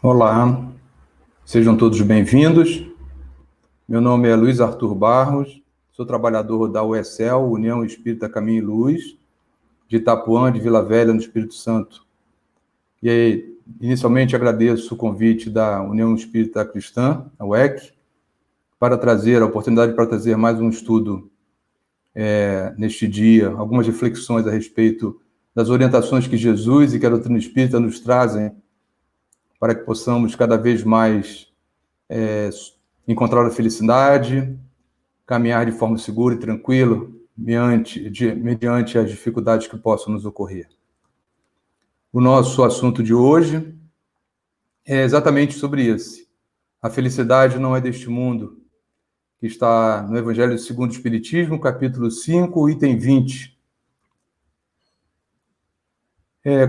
Olá, sejam todos bem-vindos. Meu nome é Luiz Arthur Barros, sou trabalhador da UESEL, União Espírita Caminho e Luz, de Itapuã, de Vila Velha, no Espírito Santo. E aí, inicialmente agradeço o convite da União Espírita Cristã, a UEC, para trazer a oportunidade para trazer mais um estudo neste dia, algumas reflexões a respeito das orientações que Jesus e que a doutrina espírita nos trazem para que possamos cada vez mais encontrar a felicidade, caminhar de forma segura e tranquila mediante as dificuldades que possam nos ocorrer. O nosso assunto de hoje é exatamente sobre esse. A felicidade não é deste mundo, que está no Evangelho segundo o Espiritismo, capítulo 5, item 20.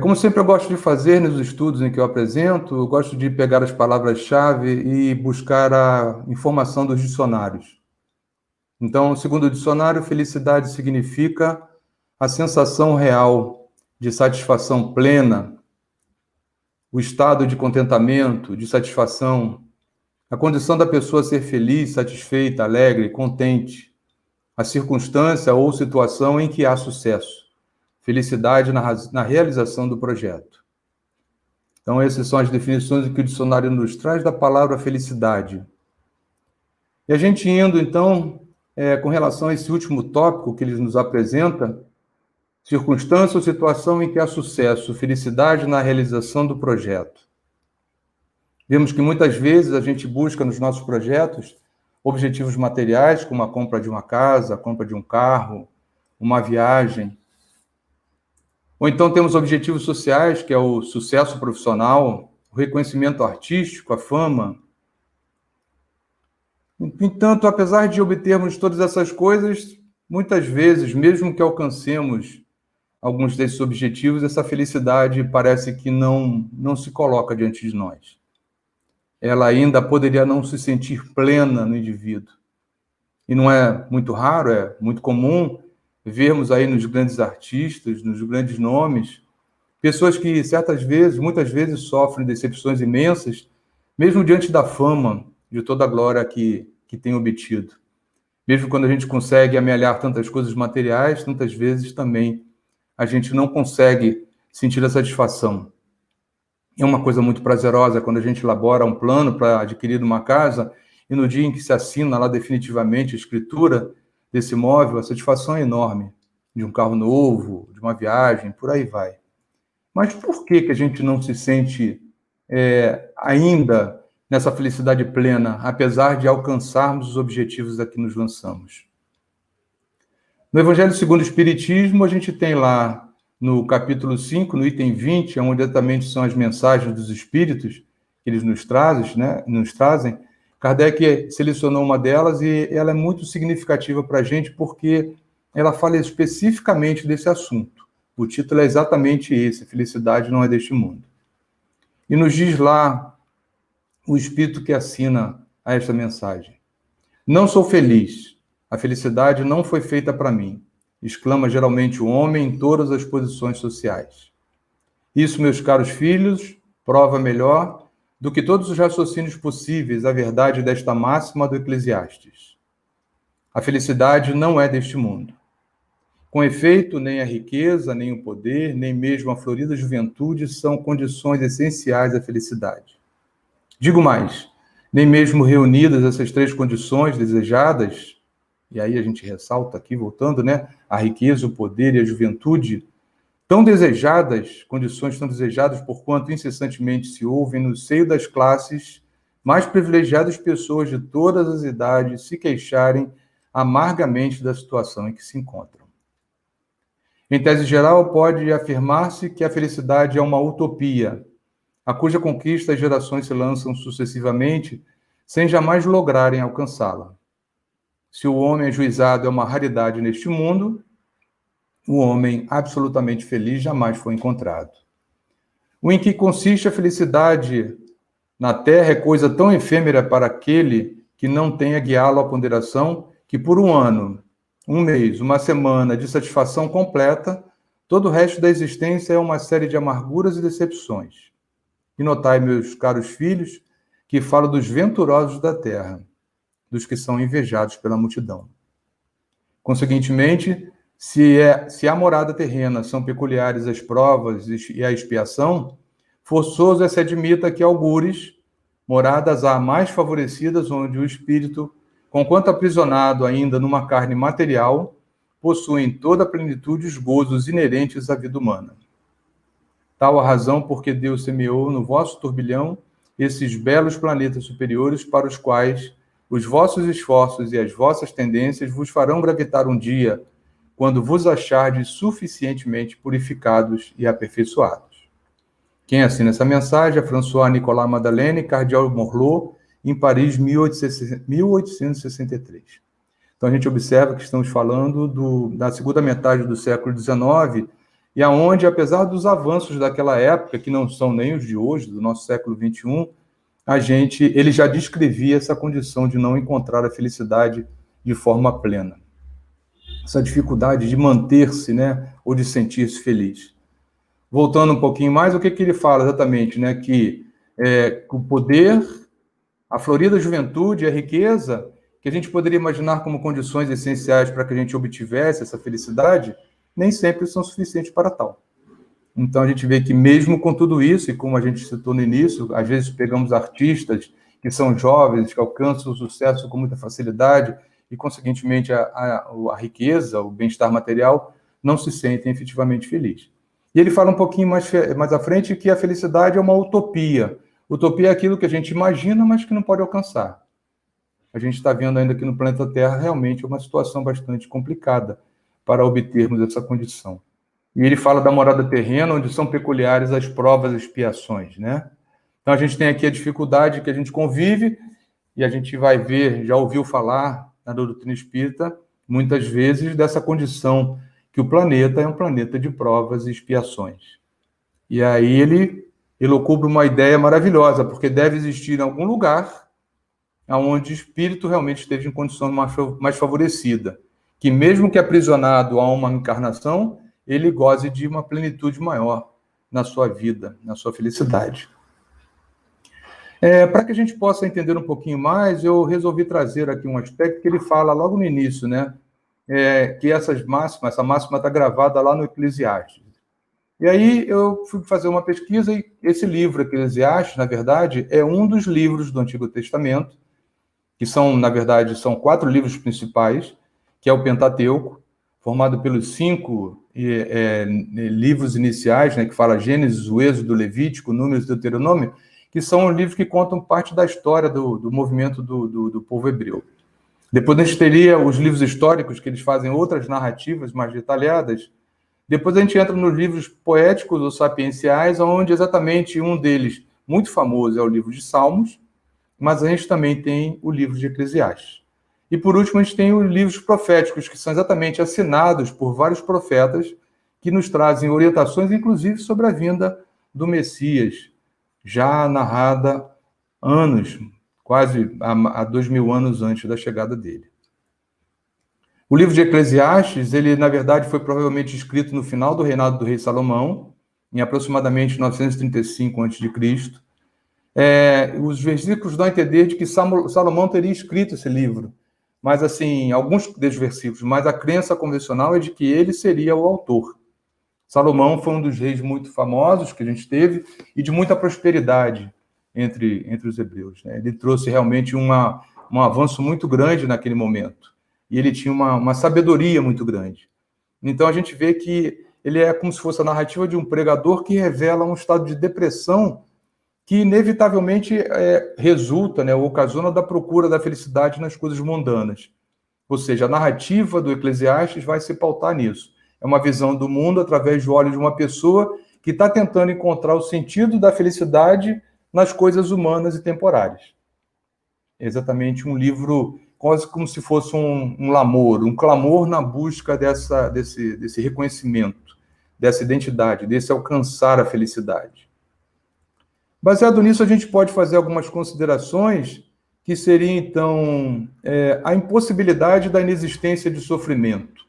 Como sempre eu gosto de fazer nos estudos em que eu apresento, eu gosto de pegar as palavras-chave e buscar a informação dos dicionários. Então, segundo o dicionário, felicidade significa a sensação real de satisfação plena, o estado de contentamento, de satisfação, a condição da pessoa ser feliz, satisfeita, alegre, contente, a circunstância ou situação em que há sucesso. Felicidade na realização do projeto. Então, essas são as definições que o dicionário nos traz da palavra felicidade. E a gente indo, então, com relação a esse último tópico que ele nos apresenta, circunstância ou situação em que há sucesso, felicidade na realização do projeto. Vemos que muitas vezes a gente busca nos nossos projetos objetivos materiais, como a compra de uma casa, a compra de um carro, uma viagem. Ou então temos objetivos sociais, que é o sucesso profissional, o reconhecimento artístico, a fama. Entanto, apesar de obtermos todas essas coisas, muitas vezes, mesmo que alcancemos alguns desses objetivos, essa felicidade parece que não se coloca diante de nós. Ela ainda poderia não se sentir plena no indivíduo. E não é muito raro, é muito comum vermos aí nos grandes artistas, nos grandes nomes, pessoas que muitas vezes sofrem decepções imensas, mesmo diante da fama, de toda a glória que tem obtido. Mesmo quando a gente consegue amealhar tantas coisas materiais, tantas vezes também a gente não consegue sentir a satisfação. É uma coisa muito prazerosa quando a gente elabora um plano para adquirir uma casa e no dia em que se assina lá definitivamente a escritura desse imóvel, a satisfação é enorme, de um carro novo, de uma viagem, por aí vai. Mas por que a gente não se sente ainda nessa felicidade plena, apesar de alcançarmos os objetivos a que nos lançamos? No Evangelho segundo o Espiritismo, a gente tem lá no capítulo 5, no item 20, onde exatamente são as mensagens dos Espíritos que eles nos trazem, Kardec selecionou uma delas e ela é muito significativa para a gente porque ela fala especificamente desse assunto. O título é exatamente esse, Felicidade não é deste mundo. E nos diz lá o Espírito que assina a esta mensagem. Não sou feliz, a felicidade não foi feita para mim, exclama geralmente o homem em todas as posições sociais. Isso, meus caros filhos, prova melhor do que todos os raciocínios possíveis a verdade desta máxima do Eclesiastes. A felicidade não é deste mundo. Com efeito, nem a riqueza, nem o poder, nem mesmo a florida juventude são condições essenciais à felicidade. Digo mais, nem mesmo reunidas essas três condições desejadas, e aí a gente ressalta aqui, voltando, a riqueza, o poder e a juventude, condições tão desejadas, porquanto incessantemente se ouvem no seio das classes mais privilegiadas pessoas de todas as idades se queixarem amargamente da situação em que se encontram. Em tese geral, pode afirmar-se que a felicidade é uma utopia, a cuja conquista as gerações se lançam sucessivamente, sem jamais lograrem alcançá-la. Se o homem ajuizado é uma raridade neste mundo, o homem absolutamente feliz jamais foi encontrado. O em que consiste a felicidade na terra é coisa tão efêmera para aquele que não tenha guiá-lo à ponderação, que por um ano, um mês, uma semana de satisfação completa, todo o resto da existência é uma série de amarguras e decepções. E notai, meus caros filhos, que falo dos venturosos da terra, dos que são invejados pela multidão. Conseguintemente, se a morada terrena são peculiares as provas e a expiação, forçoso é se admita que algures, moradas há mais favorecidas, onde o espírito, conquanto aprisionado ainda numa carne material, possui em toda a plenitude os gozos inerentes à vida humana. Tal a razão porque Deus semeou no vosso turbilhão esses belos planetas superiores para os quais os vossos esforços e as vossas tendências vos farão gravitar um dia, quando vos achardes suficientemente purificados e aperfeiçoados. Quem assina essa mensagem é François Nicolas Madeleine, cardeal Morlot, em Paris, 1863. Então, a gente observa que estamos falando da segunda metade do século XIX, e aonde, apesar dos avanços daquela época, que não são nem os de hoje, do nosso século XXI, ele já descrevia essa condição de não encontrar a felicidade de forma plena. Essa dificuldade de manter-se, né, ou de sentir-se feliz. Voltando um pouquinho mais, o que ele fala exatamente, né, que o poder, a florida juventude, a riqueza, que a gente poderia imaginar como condições essenciais para que a gente obtivesse essa felicidade, nem sempre são suficientes para tal. Então, a gente vê que mesmo com tudo isso, e como a gente citou no início, às vezes pegamos artistas que são jovens, que alcançam o sucesso com muita facilidade, e, consequentemente, a riqueza, o bem-estar material, não se sentem efetivamente felizes. E ele fala um pouquinho mais à frente que a felicidade é uma utopia. Utopia é aquilo que a gente imagina, mas que não pode alcançar. A gente está vendo ainda aqui no planeta Terra realmente uma situação bastante complicada para obtermos essa condição. E ele fala da morada terrena, onde são peculiares as provas e expiações, né? Então, a gente tem aqui a dificuldade que a gente convive, e a gente vai ver, já ouviu falar na doutrina espírita, muitas vezes, dessa condição que o planeta é um planeta de provas e expiações. E aí ele elucubra uma ideia maravilhosa, porque deve existir em algum lugar onde o espírito realmente esteja em condição mais favorecida, que mesmo que aprisionado a uma encarnação, ele goze de uma plenitude maior na sua vida, na sua felicidade. Para que a gente possa entender um pouquinho mais, eu resolvi trazer aqui um aspecto que ele fala logo no início, né? Que essa máxima está gravada lá no Eclesiastes. E aí eu fui fazer uma pesquisa e esse livro, Eclesiastes, na verdade, é um dos livros do Antigo Testamento, que são, na verdade, são 4 livros principais, que é o Pentateuco, formado pelos 5 livros iniciais, né, que fala Gênesis, o Êxodo, Levítico, Números e Deuteronômio, que são livros que contam parte da história do movimento do povo hebreu. Depois a gente teria os livros históricos, que eles fazem outras narrativas mais detalhadas. Depois a gente entra nos livros poéticos ou sapienciais, onde exatamente um deles, muito famoso, é o livro de Salmos, mas a gente também tem o livro de Eclesiastes. E por último, a gente tem os livros proféticos, que são exatamente assinados por vários profetas, que nos trazem orientações, inclusive, sobre a vinda do Messias, já narrada anos, quase há 2000 anos antes da chegada dele. O livro de Eclesiastes, ele, na verdade, foi provavelmente escrito no final do reinado do rei Salomão, em aproximadamente 935 a.C. Os versículos dão a entender de que Salomão teria escrito esse livro, mas, assim, alguns desses versículos, mas a crença convencional é de que ele seria o autor. Salomão foi um dos reis muito famosos que a gente teve e de muita prosperidade entre os hebreus, né? Ele trouxe realmente um avanço muito grande naquele momento. E ele tinha uma sabedoria muito grande. Então, a gente vê que ele é como se fosse a narrativa de um pregador que revela um estado de depressão que, inevitavelmente, resulta, né, ou ocasiona da procura da felicidade nas coisas mundanas. Ou seja, a narrativa do Eclesiastes vai se pautar nisso. É uma visão do mundo através do olho de uma pessoa que está tentando encontrar o sentido da felicidade nas coisas humanas e temporárias. É exatamente um livro quase como se fosse um lamor, um clamor na busca desse reconhecimento, dessa identidade, desse alcançar a felicidade. Baseado nisso, a gente pode fazer algumas considerações que seriam, então, a impossibilidade da inexistência de sofrimento.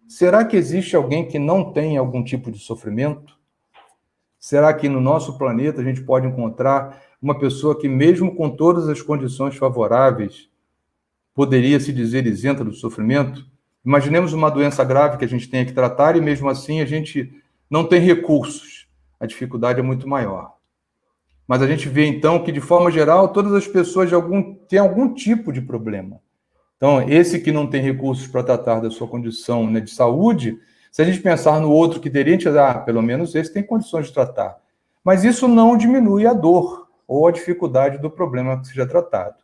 Será que existe alguém que não tem algum tipo de sofrimento? Será que no nosso planeta a gente pode encontrar uma pessoa que, mesmo com todas as condições favoráveis, poderia se dizer isenta do sofrimento? Imaginemos uma doença grave que a gente tenha que tratar e, mesmo assim, a gente não tem recursos. A dificuldade é muito maior. Mas a gente vê, então, que, de forma geral, todas as pessoas têm algum tipo de problema. Então, esse que não tem recursos para tratar da sua condição, né, de saúde, se a gente pensar no outro que teria, a gente diz, pelo menos esse tem condições de tratar. Mas isso não diminui a dor ou a dificuldade do problema que seja tratado.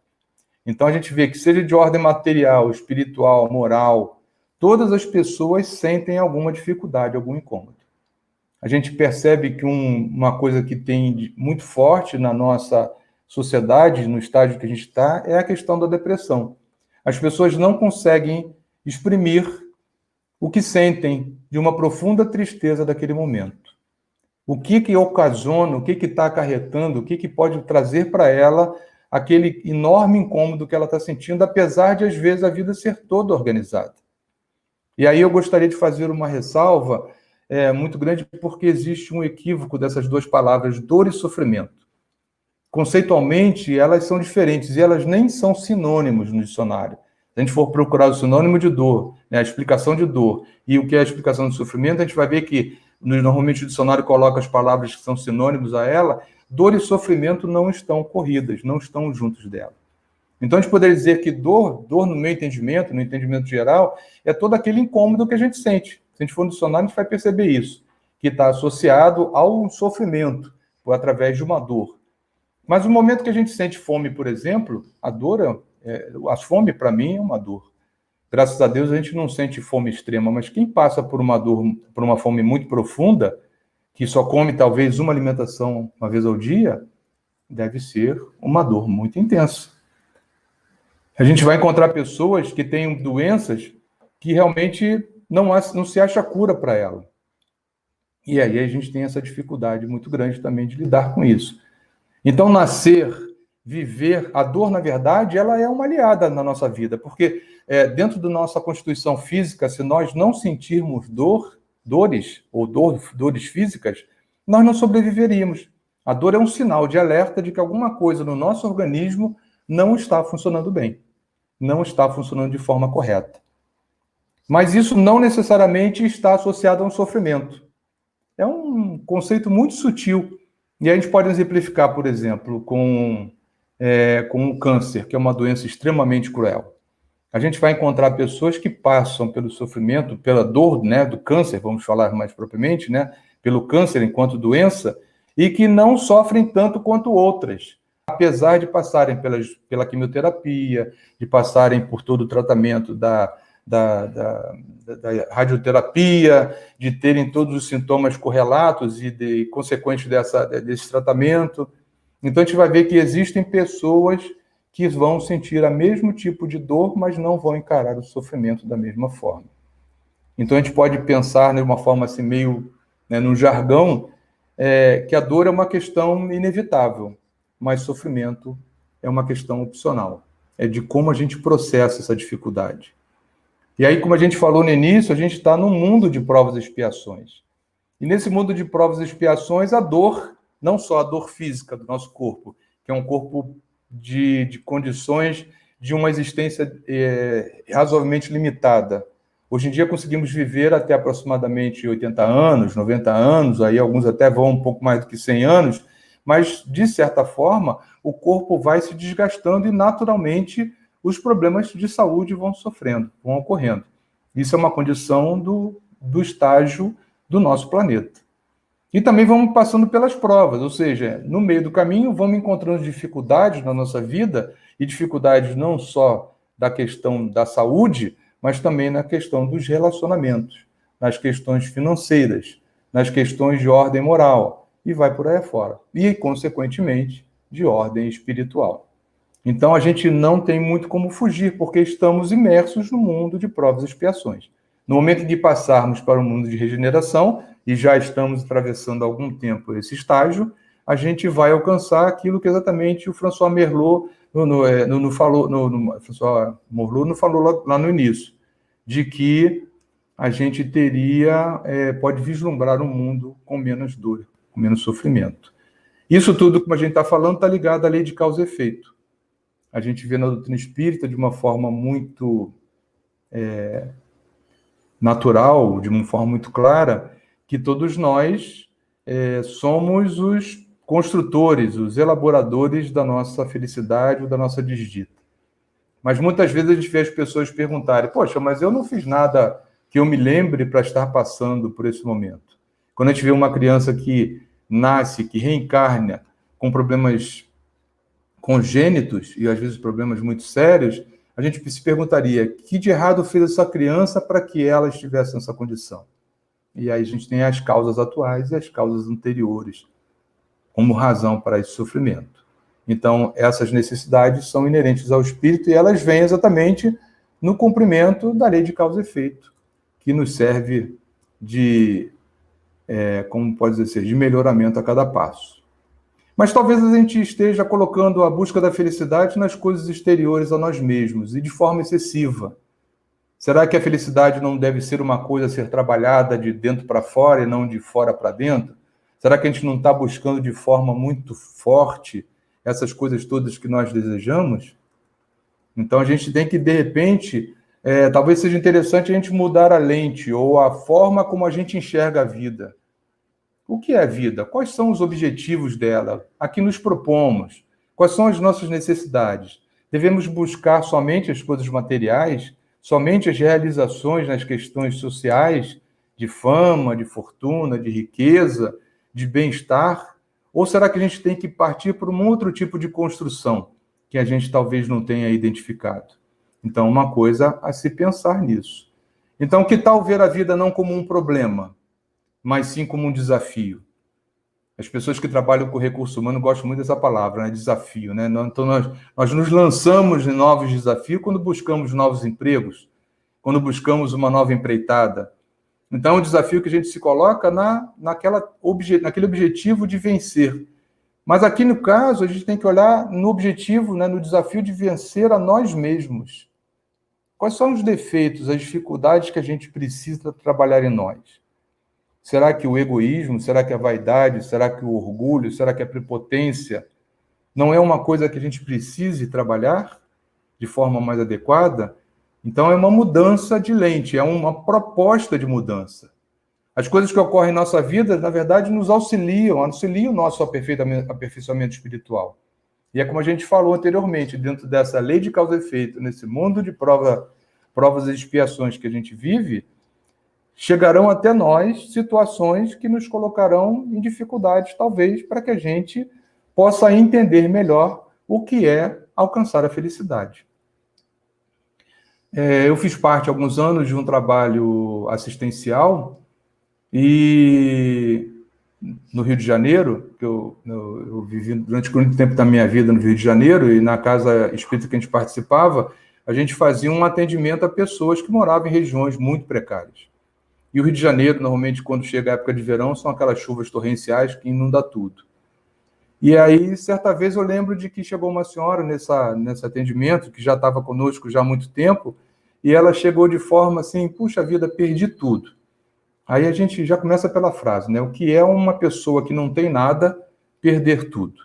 Então, a gente vê que, seja de ordem material, espiritual, moral, todas as pessoas sentem alguma dificuldade, algum incômodo. A gente percebe que uma coisa que tem muito forte na nossa sociedade, no estágio que a gente está, é a questão da depressão. As pessoas não conseguem exprimir o que sentem de uma profunda tristeza daquele momento. O que ocasiona, o que está acarretando, o que pode trazer para ela aquele enorme incômodo que ela está sentindo, apesar de, às vezes, a vida ser toda organizada. E aí eu gostaria de fazer uma ressalva muito grande, porque existe um equívoco dessas duas palavras, dor e sofrimento. Conceitualmente, elas são diferentes e elas nem são sinônimos no dicionário. Se a gente for procurar o sinônimo de dor, né, a explicação de dor e o que é a explicação de sofrimento, a gente vai ver que normalmente o dicionário coloca as palavras que são sinônimos a ela, dor e sofrimento não estão corridas, não estão juntos dela. Então, a gente poderia dizer que dor no meu entendimento, no entendimento geral, é todo aquele incômodo que a gente sente. Se a gente for no dicionário, a gente vai perceber isso, que está associado ao sofrimento, ou através de uma dor. Mas no momento que a gente sente fome, por exemplo, a dor, a fome, para mim, é uma dor. Graças a Deus, a gente não sente fome extrema, mas quem passa por uma dor, por uma fome muito profunda, que só come talvez uma alimentação uma vez ao dia, deve ser uma dor muito intensa. A gente vai encontrar pessoas que têm doenças que realmente não se acha cura para ela. E aí a gente tem essa dificuldade muito grande também de lidar com isso. Então, nascer, viver, a dor, na verdade, ela é uma aliada na nossa vida, porque dentro da nossa constituição física, se nós não sentirmos dores físicas, nós não sobreviveríamos. A dor é um sinal de alerta de que alguma coisa no nosso organismo não está funcionando bem, não está funcionando de forma correta. Mas isso não necessariamente está associado a um sofrimento. É um conceito muito sutil. E a gente pode exemplificar, por exemplo, com o câncer, que é uma doença extremamente cruel. A gente vai encontrar pessoas que passam pelo sofrimento, pela dor, né, do câncer, vamos falar mais propriamente, né, pelo câncer enquanto doença, e que não sofrem tanto quanto outras, apesar de passarem pela quimioterapia, de passarem por todo o tratamento da radioterapia, de terem todos os sintomas correlatos e consequentes desse tratamento. Então, a gente vai ver que existem pessoas que vão sentir o mesmo tipo de dor, mas não vão encarar o sofrimento da mesma forma. Então, a gente pode pensar de uma forma assim, meio, né, no jargão, que a dor é uma questão inevitável, mas sofrimento é uma questão opcional. É de como a gente processa essa dificuldade. E aí, como a gente falou no início, a gente está num mundo de provas e expiações. E nesse mundo de provas e expiações, a dor, não só a dor física do nosso corpo, que é um corpo de condições de uma existência razoavelmente limitada. Hoje em dia conseguimos viver até aproximadamente 80 anos, 90 anos, aí alguns até vão um pouco mais do que 100 anos, mas, de certa forma, o corpo vai se desgastando e, naturalmente, os problemas de saúde vão ocorrendo. Isso é uma condição do estágio do nosso planeta. E também vamos passando pelas provas, ou seja, no meio do caminho vamos encontrando dificuldades na nossa vida, e dificuldades não só da questão da saúde, mas também na questão dos relacionamentos, nas questões financeiras, nas questões de ordem moral, e vai por aí afora. E, consequentemente, de ordem espiritual. Então, a gente não tem muito como fugir, porque estamos imersos no mundo de provas e expiações. No momento de passarmos para o mundo de regeneração, e já estamos atravessando há algum tempo esse estágio, a gente vai alcançar aquilo que exatamente o François Merleau falou lá no início, de que a gente pode vislumbrar um mundo com menos dor com menos sofrimento. Isso tudo, como a gente está falando, está ligado à lei de causa e efeito. A gente vê na doutrina espírita de uma forma muito natural, de uma forma muito clara, que todos nós somos os construtores, os elaboradores da nossa felicidade ou da nossa desdita. Mas muitas vezes a gente vê as pessoas perguntarem: poxa, mas eu não fiz nada que eu me lembre para estar passando por esse momento. Quando a gente vê uma criança que nasce, que reencarna com problemas congênitos, e às vezes problemas muito sérios, a gente se perguntaria: o que de errado fez essa criança para que ela estivesse nessa condição? E aí a gente tem as causas atuais e as causas anteriores como razão para esse sofrimento. Então, essas necessidades são inerentes ao espírito e elas vêm exatamente no cumprimento da lei de causa e efeito, que nos serve de, como pode dizer, de melhoramento a cada passo. Mas talvez a gente esteja colocando a busca da felicidade nas coisas exteriores a nós mesmos e de forma excessiva. Será que a felicidade não deve ser uma coisa a ser trabalhada de dentro para fora e não de fora para dentro? Será que a gente não está buscando de forma muito forte essas coisas todas que nós desejamos? Então a gente tem que, de repente, talvez seja interessante a gente mudar a lente ou a forma como a gente enxerga a vida. O que é a vida? Quais são os objetivos dela? A que nos propomos? Quais são as nossas necessidades? Devemos buscar somente as coisas materiais? Somente as realizações nas questões sociais, de fama, de fortuna, de riqueza, de bem-estar? Ou será que a gente tem que partir por um outro tipo de construção que a gente talvez não tenha identificado? Então, uma coisa a se pensar nisso. Então, que tal ver a vida não como um problema, mas sim como um desafio? As pessoas que trabalham com recurso humano gostam muito dessa palavra, né? Desafio, né? Então, nós nos lançamos em novos desafios quando buscamos novos empregos, quando buscamos uma nova empreitada. Então, é um desafio que a gente se coloca naquele objetivo de vencer. Mas aqui, no caso, a gente tem que olhar no objetivo, né, no desafio de vencer a nós mesmos. Quais são os defeitos, as dificuldades que a gente precisa trabalhar em nós? Será que o egoísmo, será que a vaidade, será que o orgulho, será que a prepotência não é uma coisa que a gente precise trabalhar de forma mais adequada? Então, é uma mudança de lente, é uma proposta de mudança. As coisas que ocorrem em nossa vida, na verdade, nos auxiliam o nosso aperfeiçoamento espiritual. E é como a gente falou anteriormente, dentro dessa lei de causa e efeito, nesse mundo de provas e expiações que a gente vive, chegarão até nós situações que nos colocarão em dificuldades, talvez, para que a gente possa entender melhor o que é alcançar a felicidade. Eu fiz parte, há alguns anos, de um trabalho assistencial e no Rio de Janeiro, que eu vivi durante muito tempo da minha vida no Rio de Janeiro, e na casa espírita que a gente participava, a gente fazia um atendimento a pessoas que moravam em regiões muito precárias. E o Rio de Janeiro, normalmente, quando chega a época de verão, são aquelas chuvas torrenciais que inundam tudo. E aí, certa vez, eu lembro de que chegou uma senhora nesse atendimento, que já estava conosco já há muito tempo, e ela chegou de forma assim: puxa vida, perdi tudo. Aí a gente já começa pela frase, né? O que é uma pessoa que não tem nada perder tudo?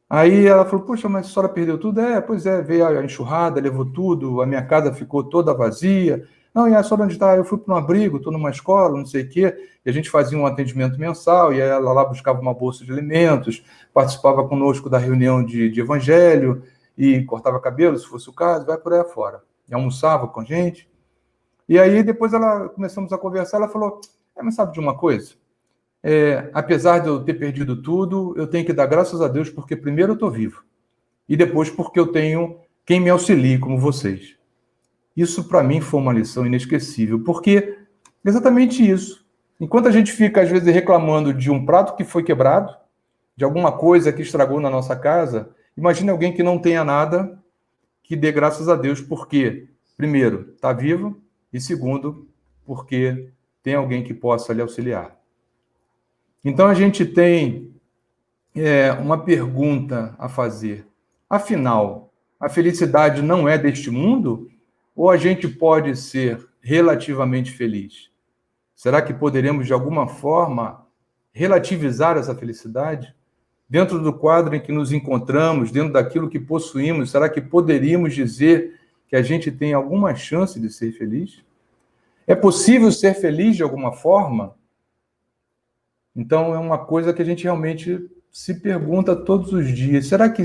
Aí ela falou: puxa, mas a senhora perdeu tudo? Pois é, veio a enxurrada, levou tudo, a minha casa ficou toda vazia. Não, e a senhora onde está? Eu fui para um abrigo, estou numa escola, não sei o quê. E a gente fazia um atendimento mensal, e ela lá buscava uma bolsa de alimentos, participava conosco da reunião de evangelho, e cortava cabelo, se fosse o caso, vai por aí afora. E almoçava com a gente. E aí depois começamos a conversar, ela falou: mas sabe de uma coisa? Apesar de eu ter perdido tudo, eu tenho que dar graças a Deus, porque primeiro eu estou vivo, e depois porque eu tenho quem me auxilie, como vocês. Isso, para mim, foi uma lição inesquecível, porque exatamente isso. Enquanto a gente fica, às vezes, reclamando de um prato que foi quebrado, de alguma coisa que estragou na nossa casa, imagine alguém que não tenha nada, que dê graças a Deus, porque, primeiro, está vivo, e segundo, porque tem alguém que possa lhe auxiliar. Então, a gente tem uma pergunta a fazer. Afinal, a felicidade não é deste mundo? Ou a gente pode ser relativamente feliz? Será que poderemos, de alguma forma, relativizar essa felicidade? Dentro do quadro em que nos encontramos, dentro daquilo que possuímos, será que poderíamos dizer que a gente tem alguma chance de ser feliz? É possível ser feliz de alguma forma? Então, é uma coisa que a gente realmente se pergunta todos os dias. Será que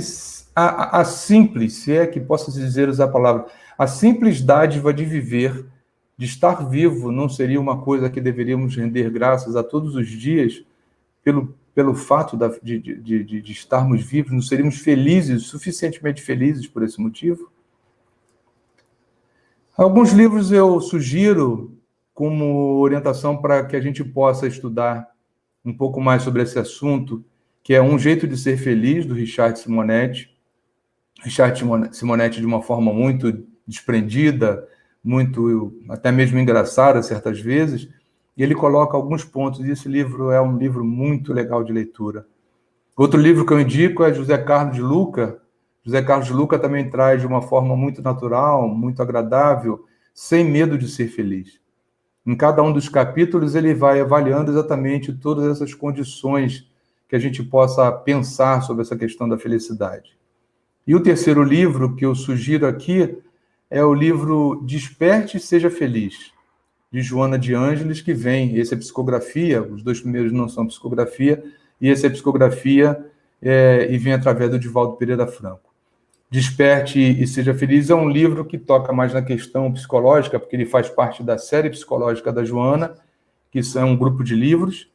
a simples, se é que posso dizer usar a palavra, a simples dádiva de viver, de estar vivo, não seria uma coisa que deveríamos render graças a todos os dias pelo fato de estarmos vivos? Não seríamos felizes, suficientemente felizes por esse motivo? Alguns livros eu sugiro como orientação para que a gente possa estudar um pouco mais sobre esse assunto, que é Um Jeito de Ser Feliz, do Richard Simonetti. Richard Simonetti, de uma forma muito desprendida, muito até mesmo engraçada, certas vezes, e ele coloca alguns pontos, e esse livro é um livro muito legal de leitura. Outro livro que eu indico é José Carlos de Luca. José Carlos de Luca também traz de uma forma muito natural, muito agradável, Sem Medo de Ser Feliz. Em cada um dos capítulos, ele vai avaliando exatamente todas essas condições que a gente possa pensar sobre essa questão da felicidade. E o terceiro livro que eu sugiro aqui é o livro Desperte e Seja Feliz, de Joana de Ângeles, que vem, esse é psicografia, os dois primeiros não são psicografia, e esse é psicografia e vem através do Divaldo Pereira Franco. Desperte e Seja Feliz é um livro que toca mais na questão psicológica, porque ele faz parte da série psicológica da Joana, que é um grupo de livros,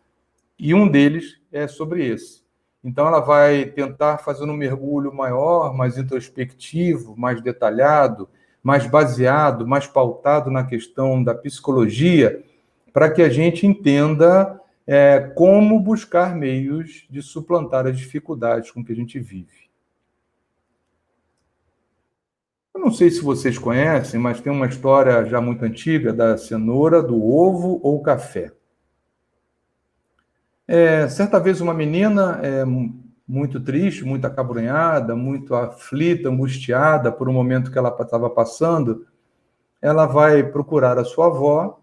e um deles é sobre esse. Então, ela vai tentar fazer um mergulho maior, mais introspectivo, mais detalhado, mais baseado, mais pautado na questão da psicologia, para que a gente entenda como buscar meios de suplantar as dificuldades com que a gente vive. Eu não sei se vocês conhecem, mas tem uma história já muito antiga da cenoura, do ovo ou café. Certa vez uma menina muito triste, muito acabrunhada, muito aflita, angustiada por um momento que ela estava passando, ela vai procurar a sua avó,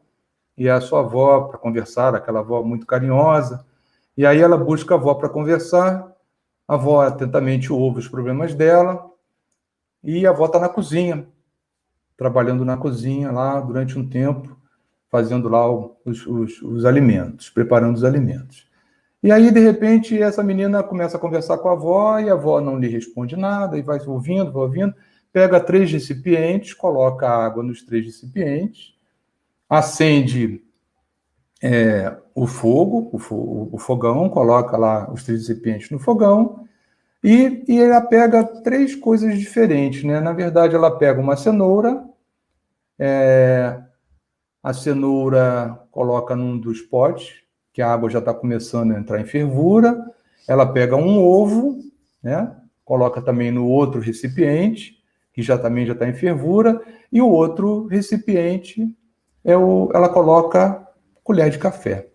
e a sua avó para conversar, aquela avó muito carinhosa, e aí ela busca a avó para conversar, a avó atentamente ouve os problemas dela, e a avó está na cozinha, trabalhando na cozinha lá durante um tempo, fazendo lá os alimentos, preparando os alimentos. E aí, de repente, essa menina começa a conversar com a avó, e a avó não lhe responde nada, e vai ouvindo, pega 3 recipientes, coloca a água nos 3 recipientes, acende o fogão, coloca lá os 3 recipientes no fogão, e ela pega 3 coisas diferentes, né? Na verdade, ela pega uma cenoura, a cenoura coloca num dos potes, que a água já está começando a entrar em fervura, ela pega um ovo, né? Coloca também no outro recipiente, que também já está em fervura, e o outro recipiente, ela coloca colher de café.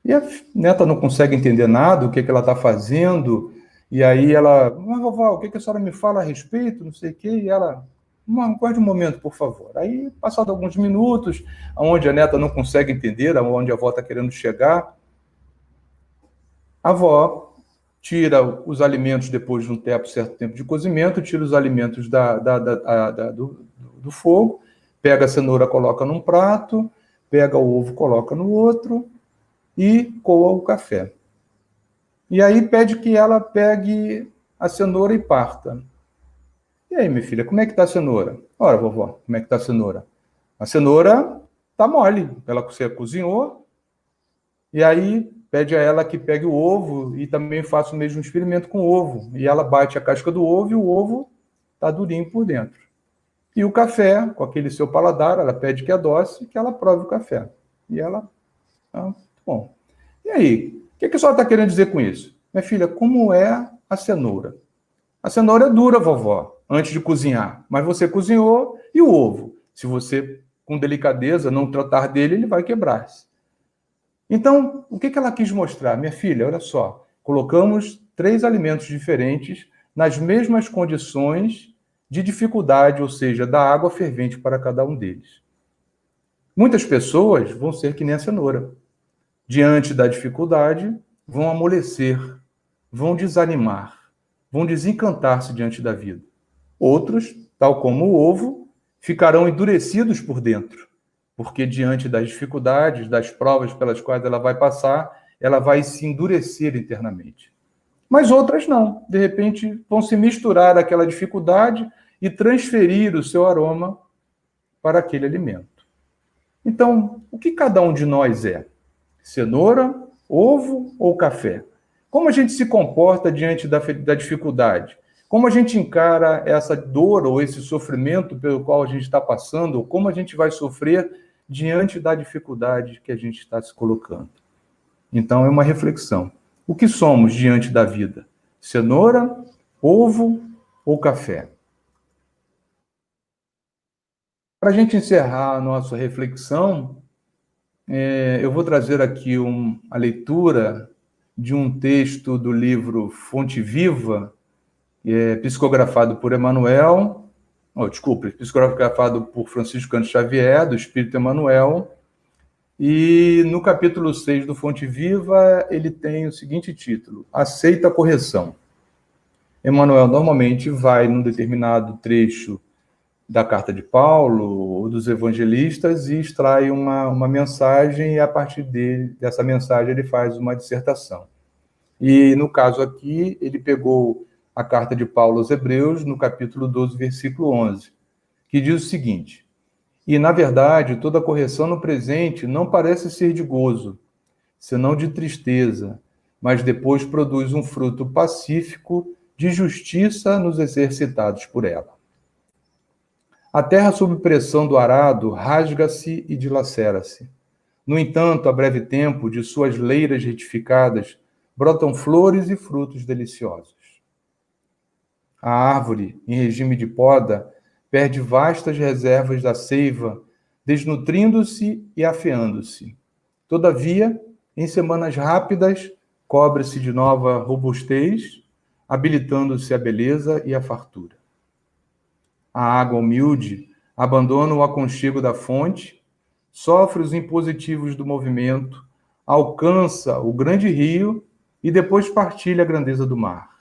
E a neta não consegue entender nada, o que ela está fazendo, e aí ela, mas vovó, o que a senhora me fala a respeito, não sei o quê, e ela, aguarde um momento, por favor. Aí, passado alguns minutos, onde a neta não consegue entender, aonde a avó está querendo chegar, a avó tira os alimentos depois de um certo tempo de cozimento, tira os alimentos do fogo, pega a cenoura, coloca num prato, pega o ovo, coloca no outro e coa o café. E aí pede que ela pegue a cenoura e parta. E aí, minha filha, como é que está a cenoura? Ora, vovó, como é que está a cenoura? A cenoura está mole, você cozinhou, e aí pede a ela que pegue o ovo e também faça o mesmo experimento com o ovo. E ela bate a casca do ovo e o ovo está durinho por dentro. E o café, com aquele seu paladar, ela pede que adoce e que ela prove o café. E ela, bom. E aí, o que a senhora está querendo dizer com isso? Minha filha, como é a cenoura? A cenoura é dura, vovó, antes de cozinhar. Mas você cozinhou e o ovo. Se você, com delicadeza, não tratar dele, ele vai quebrar-se. Então, o que ela quis mostrar? Minha filha, olha só. Colocamos 3 alimentos diferentes nas mesmas condições de dificuldade, ou seja, da água fervente para cada um deles. Muitas pessoas vão ser que nem a cenoura. diante da dificuldade, vão amolecer, vão desanimar, vão desencantar-se diante da vida. Outros, tal como o ovo, ficarão endurecidos por dentro, porque diante das dificuldades, das provas pelas quais ela vai passar, ela vai se endurecer internamente. Mas outras não. De repente, vão se misturar àquela dificuldade e transferir o seu aroma para aquele alimento. Então, o que cada um de nós é? Cenoura, ovo ou café? Como a gente se comporta diante da dificuldade? Como a gente encara essa dor ou esse sofrimento pelo qual a gente está passando? Ou como a gente vai sofrer diante da dificuldade que a gente está se colocando? Então, é uma reflexão. O que somos diante da vida? Cenoura, ovo ou café? Para a gente encerrar a nossa reflexão, eu vou trazer aqui a leitura de um texto do livro Fonte Viva, psicografado por psicografado por Francisco Cândido Xavier, do Espírito Emmanuel, e no capítulo 6 do Fonte Viva, ele tem o seguinte título: Aceita a correção. Emmanuel normalmente vai num determinado trecho da carta de Paulo ou dos evangelistas e extrai uma mensagem, e a partir dessa mensagem ele faz uma dissertação. E no caso aqui, ele pegou a carta de Paulo aos Hebreus, no capítulo 12, versículo 11, que diz o seguinte: E, na verdade, toda correção no presente não parece ser de gozo, senão de tristeza, mas depois produz um fruto pacífico de justiça nos exercitados por ela. A terra sob pressão do arado rasga-se e dilacera-se. No entanto, a breve tempo, de suas leiras retificadas, brotam flores e frutos deliciosos. A árvore, em regime de poda, perde vastas reservas da seiva, desnutrindo-se e afeando-se. Todavia, em semanas rápidas, cobre-se de nova robustez, habilitando-se a beleza e a fartura. A água humilde abandona o aconchego da fonte, sofre os impositivos do movimento, alcança o grande rio e depois partilha a grandeza do mar.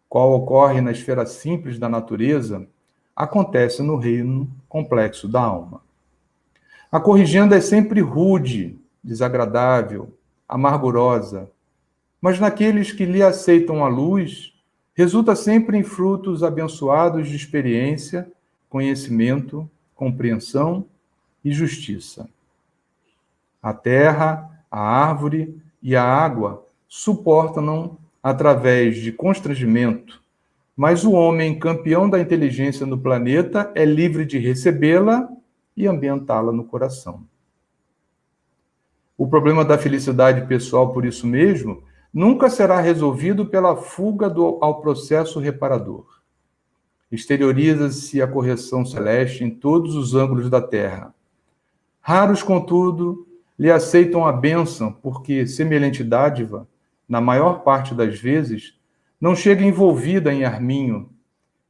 Qual ocorre na esfera simples da natureza, acontece no reino complexo da alma. A corrigenda é sempre rude, desagradável, amargurosa, mas naqueles que lhe aceitam a luz, resulta sempre em frutos abençoados de experiência, conhecimento, compreensão e justiça. A terra, a árvore e a água suportam-no através de constrangimento, mas o homem, campeão da inteligência no planeta, é livre de recebê-la e ambientá-la no coração. O problema da felicidade pessoal, por isso mesmo, nunca será resolvido pela fuga ao processo reparador. Exterioriza-se a correção celeste em todos os ângulos da terra. Raros, contudo, lhe aceitam a bênção, porque semelhante dádiva, na maior parte das vezes, não chega envolvida em arminho,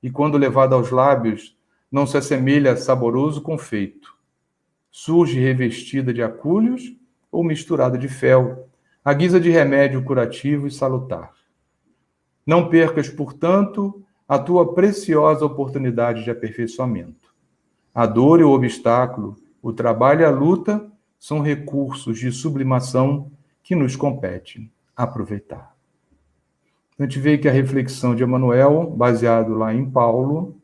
e quando levada aos lábios, não se assemelha a saboroso confeito. Surge revestida de acúlios ou misturada de fel, à guisa de remédio curativo e salutar. Não percas, portanto, a tua preciosa oportunidade de aperfeiçoamento. A dor e o obstáculo, o trabalho e a luta são recursos de sublimação que nos compete aproveitar. A gente vê que a reflexão de Emmanuel, baseado lá em Paulo,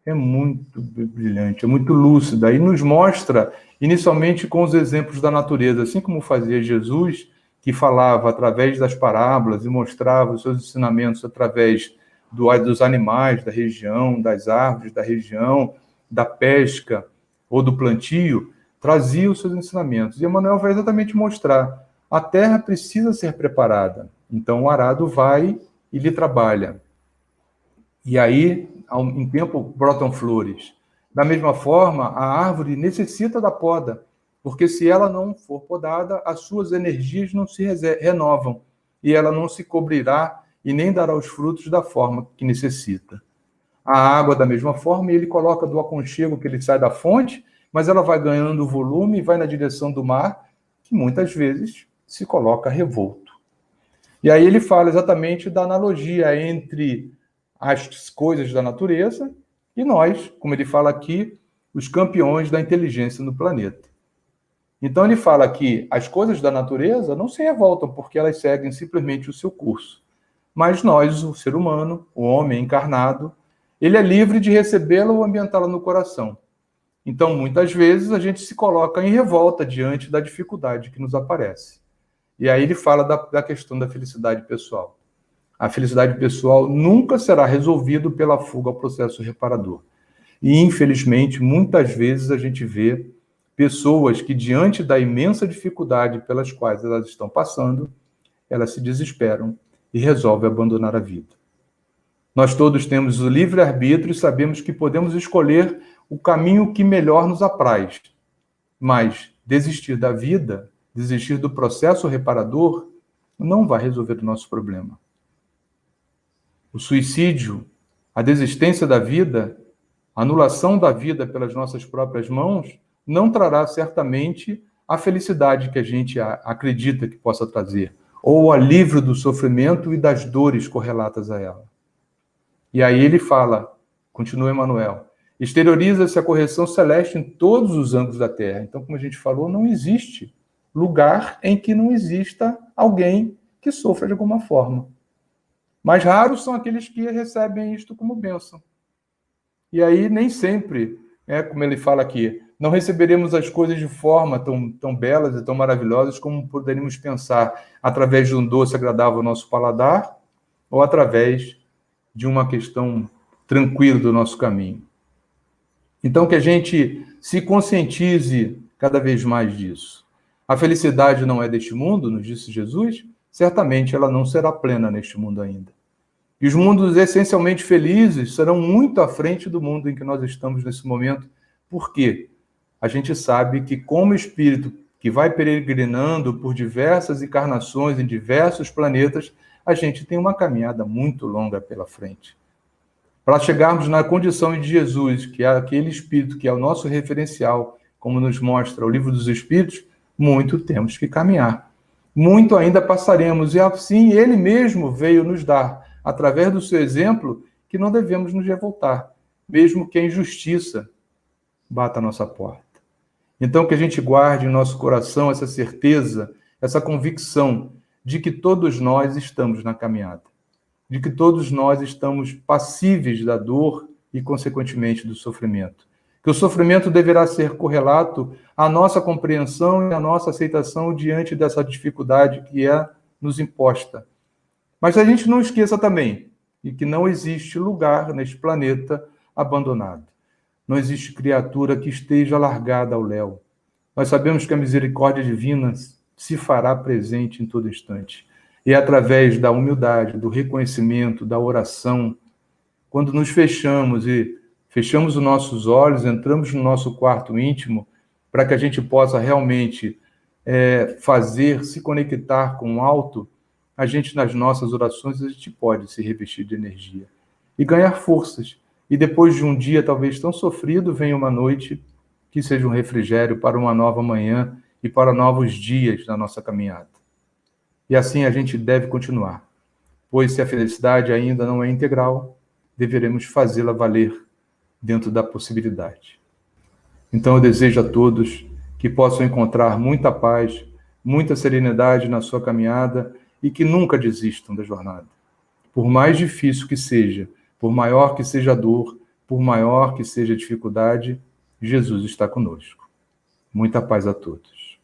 é muito brilhante, é muito lúcida, e nos mostra, inicialmente, com os exemplos da natureza, assim como fazia Jesus, que falava através das parábolas e mostrava os seus ensinamentos através dos animais da região, das árvores da região, da pesca ou do plantio, trazia os seus ensinamentos. E Emmanuel vai exatamente mostrar: a terra precisa ser preparada, então o arado vai e lhe trabalha. E aí, em tempo, brotam flores. Da mesma forma, a árvore necessita da poda, porque se ela não for podada, as suas energias não se renovam, e ela não se cobrirá e nem dará os frutos da forma que necessita. A água, da mesma forma, ele coloca do aconchego que ele sai da fonte, mas ela vai ganhando volume e vai na direção do mar, que muitas vezes se coloca revolto. E aí ele fala exatamente da analogia entre as coisas da natureza e nós, como ele fala aqui, os campeões da inteligência no planeta. Então ele fala que as coisas da natureza não se revoltam porque elas seguem simplesmente o seu curso. Mas nós, o ser humano, o homem encarnado, ele é livre de recebê-la ou ambientá-la no coração. Então, muitas vezes, a gente se coloca em revolta diante da dificuldade que nos aparece. E aí ele fala da questão da felicidade pessoal. A felicidade pessoal nunca será resolvida pela fuga ao processo reparador. E, infelizmente, muitas vezes a gente vê pessoas que, diante da imensa dificuldade pelas quais elas estão passando, elas se desesperam e resolvem abandonar a vida. Nós todos temos o livre-arbítrio e sabemos que podemos escolher o caminho que melhor nos apraz. Mas desistir da vida, desistir do processo reparador, não vai resolver o nosso problema. O suicídio, a desistência da vida, a anulação da vida pelas nossas próprias mãos, não trará certamente a felicidade que a gente acredita que possa trazer, ou o alívio do sofrimento e das dores correlatas a ela. E aí ele fala, continua Emmanuel, exterioriza-se a correção celeste em todos os ângulos da Terra. Então, como a gente falou, não existe lugar em que não exista alguém que sofra de alguma forma. Mas raros são aqueles que recebem isto como bênção. E aí nem sempre, como ele fala aqui, não receberemos as coisas de forma tão belas e tão maravilhosas como poderíamos pensar, através de um doce agradável ao nosso paladar ou através de uma questão tranquila do nosso caminho. Então, que a gente se conscientize cada vez mais disso. A felicidade não é deste mundo, nos disse Jesus, certamente ela não será plena neste mundo ainda. E os mundos essencialmente felizes serão muito à frente do mundo em que nós estamos nesse momento. Por quê? A gente sabe que, como espírito que vai peregrinando por diversas encarnações em diversos planetas, a gente tem uma caminhada muito longa pela frente. Para chegarmos na condição de Jesus, que é aquele espírito que é o nosso referencial, como nos mostra o Livro dos Espíritos, muito temos que caminhar. Muito ainda passaremos, e assim ele mesmo veio nos dar, através do seu exemplo, que não devemos nos revoltar, mesmo que a injustiça bata a nossa porta. Então, que a gente guarde em nosso coração essa certeza, essa convicção de que todos nós estamos na caminhada, de que todos nós estamos passíveis da dor e, consequentemente, do sofrimento. Que o sofrimento deverá ser correlato à nossa compreensão e à nossa aceitação diante dessa dificuldade que é nos imposta. Mas a gente não esqueça também de que não existe lugar neste planeta abandonado. Não existe criatura que esteja largada ao léu. Nós sabemos que a misericórdia divina se fará presente em todo instante. E é através da humildade, do reconhecimento, da oração, quando nos fechamos os nossos olhos, entramos no nosso quarto íntimo, para que a gente possa realmente se conectar com o alto, a gente, nas nossas orações, a gente pode se revestir de energia e ganhar forças. E depois de um dia talvez tão sofrido, venha uma noite que seja um refrigério para uma nova manhã e para novos dias na nossa caminhada. E assim a gente deve continuar, pois se a felicidade ainda não é integral, deveremos fazê-la valer dentro da possibilidade. Então eu desejo a todos que possam encontrar muita paz, muita serenidade na sua caminhada e que nunca desistam da jornada. Por mais difícil que seja, por maior que seja a dor, por maior que seja a dificuldade, Jesus está conosco. Muita paz a todos.